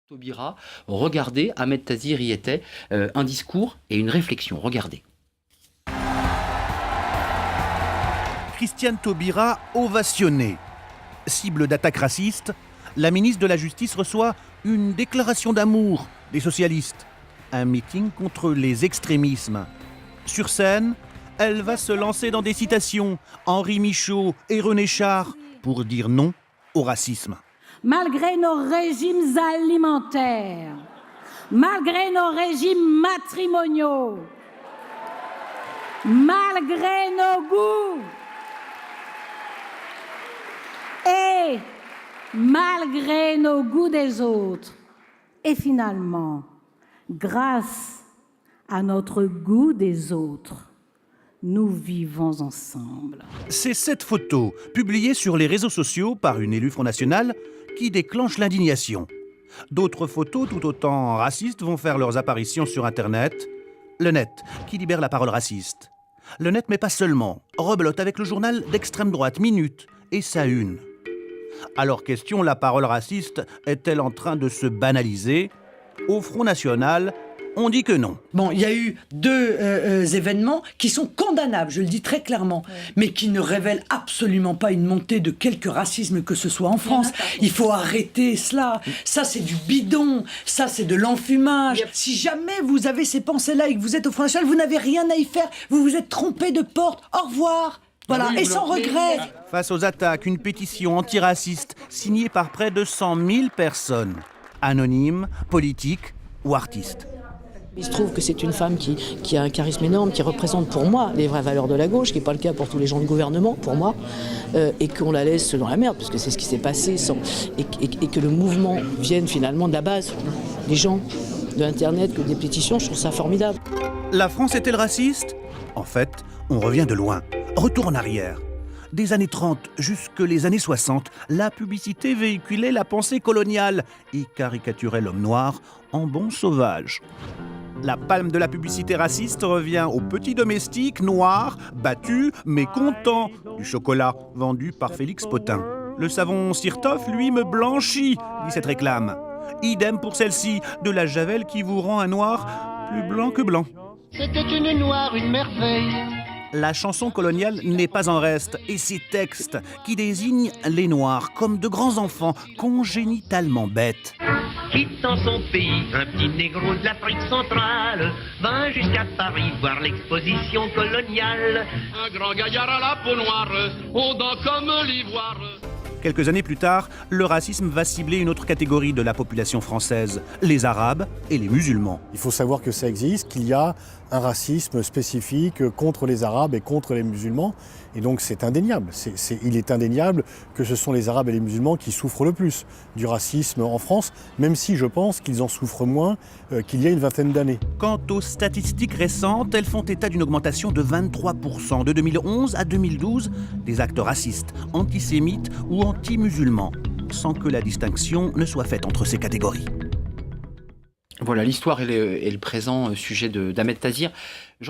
Taubira, regardez, Ahmed Tazir y était, un discours et une réflexion, regardez. Christiane Taubira ovationnée. Cible d'attaques racistes, la ministre de la Justice reçoit une déclaration d'amour des socialistes. Un meeting contre les extrémismes. Sur scène, elle va se lancer dans des citations, Henri Michaud et René Char, pour dire non au racisme. Malgré nos régimes alimentaires, malgré nos régimes matrimoniaux, malgré nos goûts et malgré nos goûts des autres, et finalement, grâce à notre goût des autres, nous vivons ensemble. C'est cette photo, publiée sur les réseaux sociaux par une élue Front National, qui déclenche l'indignation. D'autres photos tout autant racistes vont faire leurs apparitions sur Internet. Le net, qui libère la parole raciste. Le net, mais pas seulement, rebelote avec le journal d'extrême droite Minute et sa une. Alors question, la parole raciste est-elle en train de se banaliser? Au Front National, on dit que non. Bon, il y a eu deux événements qui sont condamnables, je le dis très clairement, mais qui ne révèlent absolument pas une montée de quelque racisme que ce soit en France. Il faut arrêter cela. Ça, c'est du bidon. Ça, c'est de l'enfumage. Si jamais vous avez ces pensées-là et que vous êtes au Front National, vous n'avez rien à y faire. Vous vous êtes trompé de porte. Au revoir. Voilà, et sans regret. Face aux attaques, une pétition antiraciste signée par près de 100 000 personnes. Anonymes, politiques ou artistes. Il se trouve que c'est une femme qui a un charisme énorme, qui représente pour moi les vraies valeurs de la gauche, qui n'est pas le cas pour tous les gens de gouvernement, pour moi, et qu'on la laisse dans la merde, parce que c'est ce qui s'est passé, et que le mouvement vienne finalement de la base, des gens, de l'Internet, que des pétitions, je trouve ça formidable. La France est-elle raciste? En fait, on revient de loin. Retour en arrière. Des années 30 jusque les années 60, la publicité véhiculait la pensée coloniale et caricaturait l'homme noir en bon sauvage. La palme de la publicité raciste revient aux petits domestiques noirs, battus, mais contents du chocolat vendu par Félix Potin. Le savon Sirtoff, lui, me blanchit, dit cette réclame. Idem pour celle-ci, de la javel qui vous rend un noir plus blanc que blanc. C'était une noire, une merveille. La chanson coloniale n'est pas en reste, et ces textes qui désignent les Noirs comme de grands enfants congénitalement bêtes. Quittant son pays, un petit négro de l'Afrique centrale vint jusqu'à Paris voir l'exposition coloniale. Un grand gaillard à la peau noire, ondant comme l'ivoire. Quelques années plus tard, le racisme va cibler une autre catégorie de la population française, les Arabes et les musulmans. Il faut savoir que ça existe, qu'il y a un racisme spécifique contre les Arabes et contre les musulmans. Et donc c'est indéniable. Il est indéniable que ce sont les Arabes et les musulmans qui souffrent le plus du racisme en France, même si je pense qu'ils en souffrent moins qu'il y a une vingtaine d'années. Quant aux statistiques récentes, elles font état d'une augmentation de 23% de 2011 à 2012 des actes racistes, antisémites ou anti-musulmans, sans que la distinction ne soit faite entre ces catégories. Voilà l'histoire et le présent sujet d'Ahmed Tazir. Georges